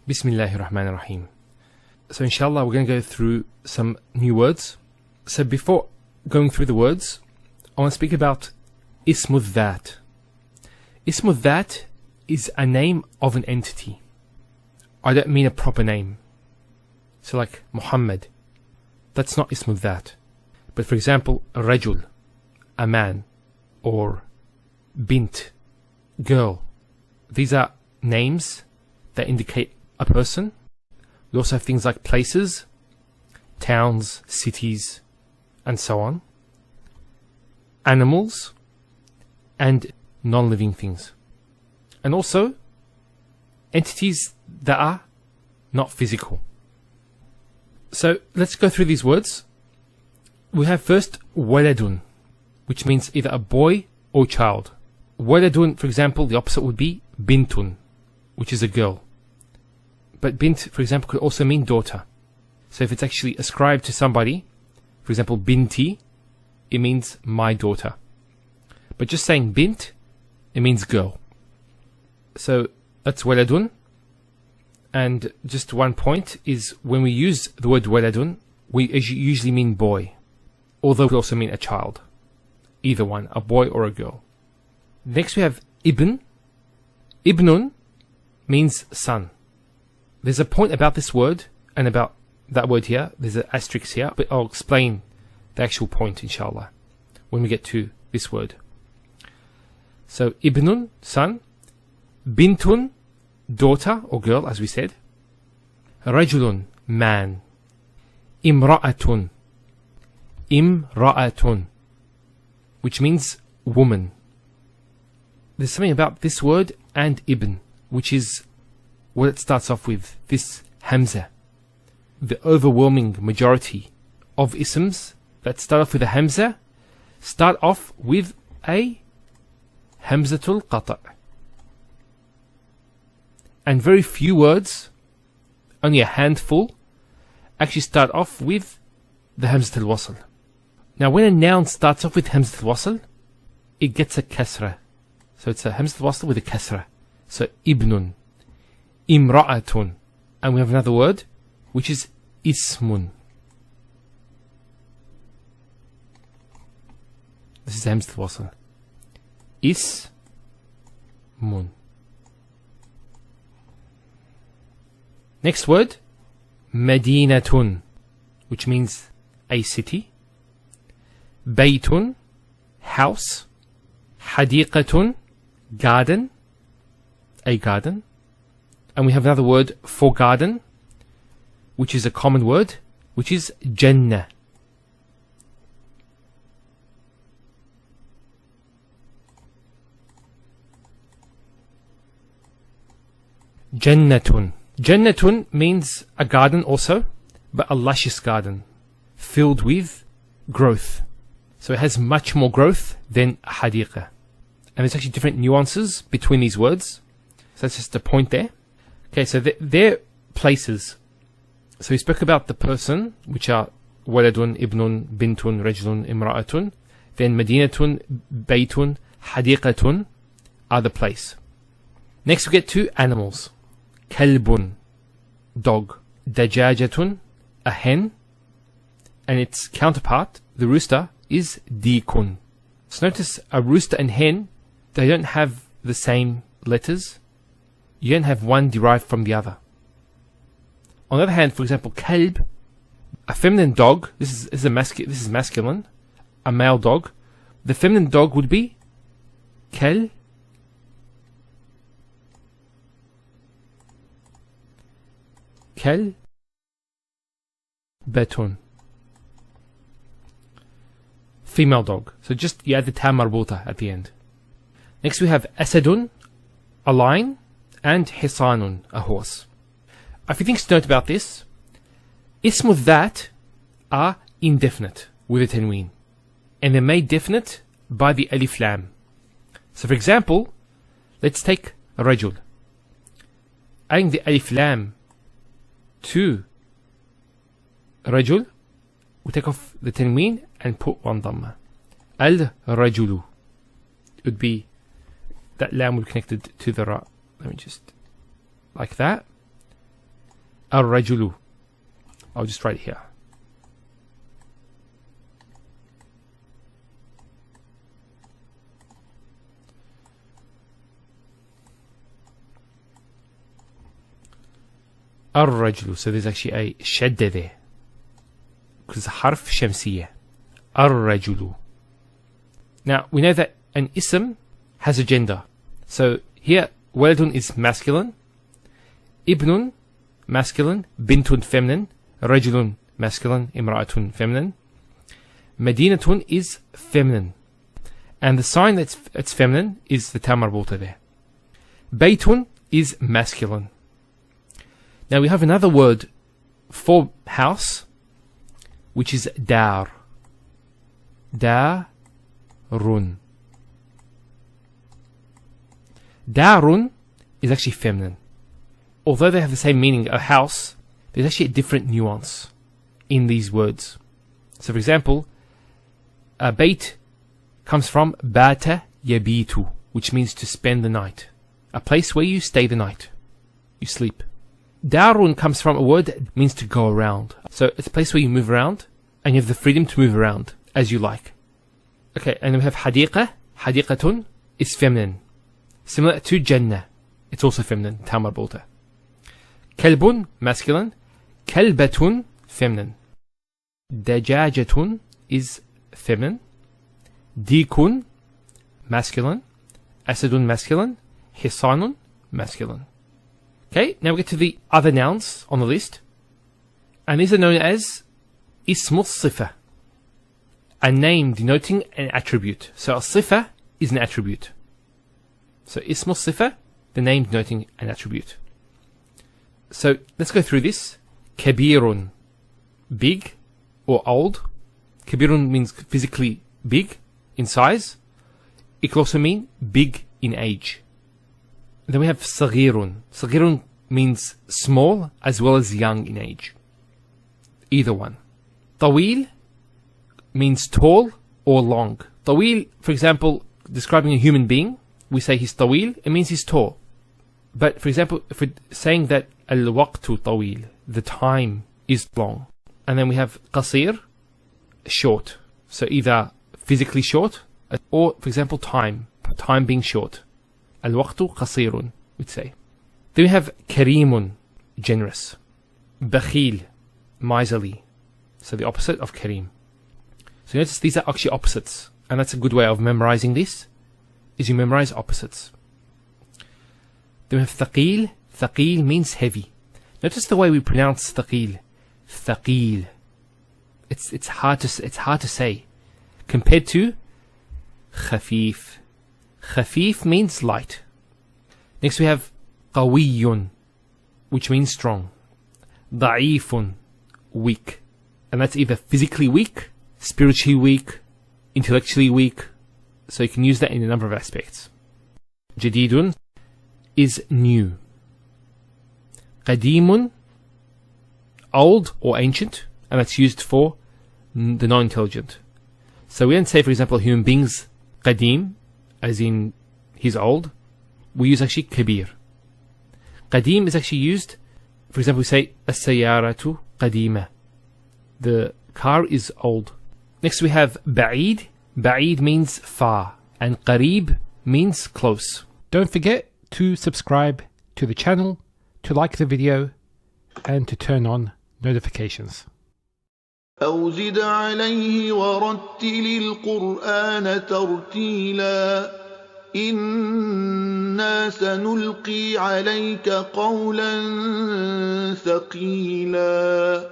Bismillahir Rahmanir Rahim. So inshallah we're going to go through some new words. So before going through the words, I want to speak about ismu dhat. Ismu dhat is a name of an entity. I don't mean a proper name. So like Muhammad, that's not ismu dhat. But for example, rajul, a man, or bint, girl. These are names that indicate a person. We also have things like places, towns, cities, and so on. Animals, and non-living things. And also, entities that are not physical. So, let's go through these words. We have first, waladun, which means either a boy or child. Waladun, for example, the opposite would be bintun, which is a girl. But bint, for example, could also mean daughter. So if it's actually ascribed to somebody, for example, binti, it means my daughter. But just saying bint, it means girl. So that's waladun. And just one point is when we use the word waladun, we usually mean boy. Although we also mean a child. Either one, a boy or a girl. Next we have ibn. Ibnun means son. There's a point about this word and about that word here. There's an asterisk here, but I'll explain the actual point inshallah when we get to this word. So ibnun, son. Bintun, daughter or girl, as we said. Rajulun, man. Imra'atun. Imra'atun, which means woman. There's something about this word and ibn, which is what it starts off with, this hamza. The overwhelming majority of isms that start off with a hamza start off with a hamzatul qata'. And very few words, only a handful, actually start off with the hamzatul wasl. Now when a noun starts off with hamzatul wasl, it gets a kasra. So it's a hamzatul wasl with a kasra. So ibnun, imra'atun. And we have another word, which is ismun. This is hamzatul wasl. Ismun. Next word, madinatun, which means a city. Baytun, house. Hadiqatun, garden, a garden. And we have another word for garden, which is a common word, which is jannah. Jannatun. Jannatun means a garden also, but a luscious garden, filled with growth. So it has much more growth than hadiqa. And there's actually different nuances between these words. So that's just a point there. Okay, so they're places. So we spoke about the person, which are waladun, ibnun, bintun, rajlun, imra'atun. Then madinatun, baytun, hadiqatun are the place. Next we get to animals. Kalbun, dog. Dajajatun, a hen. And its counterpart, the rooster, is dikun. So notice a rooster and hen, they don't have the same letters. You don't have one derived from the other. On the other hand, for example, kalb, a feminine dog, this is masculine, a male dog. The feminine dog would be kal, batun. Female dog. So just you add the ta marbuta at the end. Next we have asadun, a lion, and hisanun, a horse. A few things to note about this. Ismu dhat are indefinite with a tanween, and they're made definite by the alif lam. So for example, let's take rajul. Adding the alif lam to rajul, we take off the tanween and put one dhamma. Al-rajulu. It would be, that lam would be connected to the ra. Let me just, like that. الرجل. I'll just write it here. الرجل. So there's actually a shadda there, because harf shamsiyya. الرجل. Now we know that an ism has a gender. So here waladun is masculine, ibnun masculine, bintun feminine, rajulun masculine, imra'atun feminine, madinatun is feminine, and the sign that's feminine is the ta marbuta there. Baytun is masculine. Now we have another word for house, which is dar. Darun. Darun is actually feminine. Although they have the same meaning, a house, there's actually a different nuance in these words. So for example, a bayt comes from bata yabitu, which means to spend the night. A place where you stay the night. You sleep. Darun comes from a word that means to go around. So it's a place where you move around, and you have the freedom to move around as you like. Okay, and then we have hadiqa. Hadiqatun is feminine. Similar to jannah, it's also feminine, ta marbuta. Kalbun, masculine. Kalbatun, feminine. Dajajatun is feminine. Dikun, masculine. Asadun, masculine. Hisanun, masculine. Okay, now we get to the other nouns on the list. And these are known as ismul sifa, a name denoting an attribute. So a sifa is an attribute. So ismul sifa, the name denoting an attribute. So let's go through this. Kabirun, big or old. Kabirun means physically big in size. It can also mean big in age. Then we have saghirun. Saghirun means small as well as young in age. Either one. Tawil means tall or long. Tawil, for example, describing a human being, we say he's tawil, it means he's tall. But for example, if we're saying that al-waqtu tawil, the time is long. And then we have qasir, short. So either physically short or, for example, time being short. Al-waqtu qasirun, we'd say. Then we have karimun, generous. Bakhil, miserly. So the opposite of karim. So notice these are actually opposites. And that's a good way of memorizing this, is you memorize opposites. Then we have thaqil. Thaqil means heavy. Notice the way we pronounce thaqil. Thaqil. It's hard to say. Compared to khafif. Khafif means light. Next we have qawiyun, which means strong. Da'ifun, weak. And that's either physically weak, spiritually weak, intellectually weak. So you can use that in a number of aspects. Jadidun is new. Qadimun, old or ancient, and that's used for the non-intelligent. So we don't say, for example, human beings qadim, as in he's old. We use actually kabir. Qadim is actually used, for example, we say as-sayyaratu qadima. The car is old. Next we have ba'id. Ba'id means far, and qarib means close. Don't forget to subscribe to the channel, to like the video, and to turn on notifications. أو زد عليه ورتل القرآن ترتيلا إنا سنلقي عليك قولا ثقيلا